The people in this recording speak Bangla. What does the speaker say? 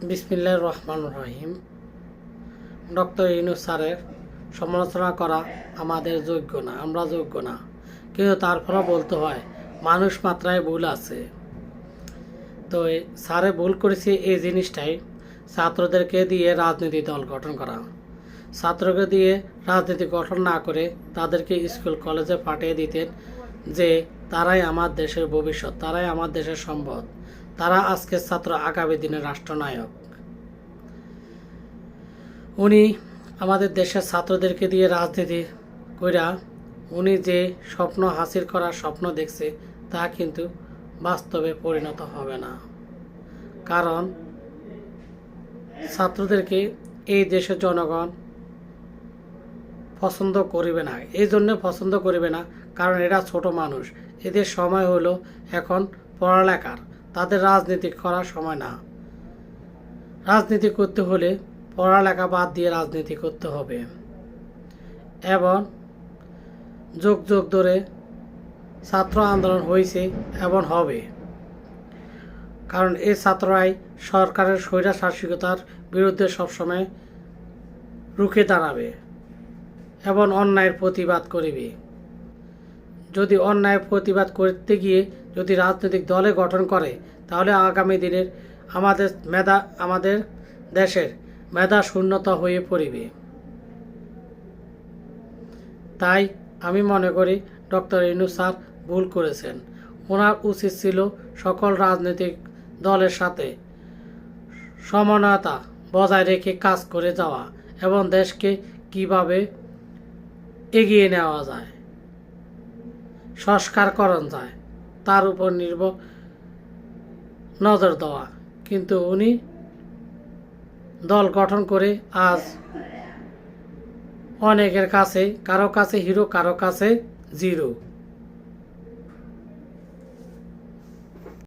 বিসমিল্লাহির রহমানির রহিম। ডক্টর ইউনূস স্যারের সমালোচনা করা আমাদের যোগ্য না, আমরা যোগ্য না, কিন্তু তারপরেও বলতে হয় মানুষ মাত্রায় ভুল আছে। তো স্যারে ভুল করেছে এই জিনিসটাই, ছাত্রদেরকে দিয়ে রাজনীতি দল গঠন করা। ছাত্রকে দিয়ে রাজনীতি গঠন না করে তাদেরকে স্কুল কলেজে পাঠিয়ে দিতেন যে তারাই আমার দেশের ভবিষ্যৎ, তারাই আমার দেশের সম্পদ, তারা আজকের ছাত্র, আগামী দিনের রাষ্ট্রনায়ক। উনি আমাদের দেশের ছাত্রদেরকে দিয়ে রাজনীতি কইরা উনি যে স্বপ্ন হাসিল করার স্বপ্ন দেখছে তা কিন্তু বাস্তবে পরিণত হবে না। কারণ ছাত্রদেরকে এই দেশের জনগণ পছন্দ করিবে না। এই জন্য পছন্দ করিবে না কারণ এরা ছোট মানুষ, এদের সময় হলো এখন পড়ালেখার, তাদের রাজনীতি করার সময় না। রাজনীতি করতে হলে পড়ালেখা বাদ দিয়ে রাজনীতি করতে হবে। এবং যুগ যুগ ধরে ছাত্র আন্দোলন হয়েছে এবং হবে, কারণ এই ছাত্ররাই সরকারের স্বৈরশাসিকতার বিরুদ্ধে সবসময় রুখে দাঁড়াবে এবং অন্যায়ের প্রতিবাদ করিবে। যদি অন্যায়ের প্রতিবাদ করতে গিয়ে যদি রাজনৈতিক দলে গঠন করে তাহলে আগামী দিনের আমাদের দেশের মেধা শূন্যতা হয়ে পড়িবে। তাই আমি মনে করি ডক্টর ইউনূস স্যার ভুল করেছেন। ওনার উচিত ছিল সকল রাজনৈতিক দলের সাথে সমন্বয়তা বজায় রেখে কাজ করে যাওয়া এবং দেশকে কিভাবে এগিয়ে নেওয়া যায়, সংস্কারকরণ যায়, তার উপর নজর দেওয়া। কিন্তু উনি দল গঠন করে আজ অনেকের কাছে, কারো কাছে হিরো, কারো কাছে জিরো।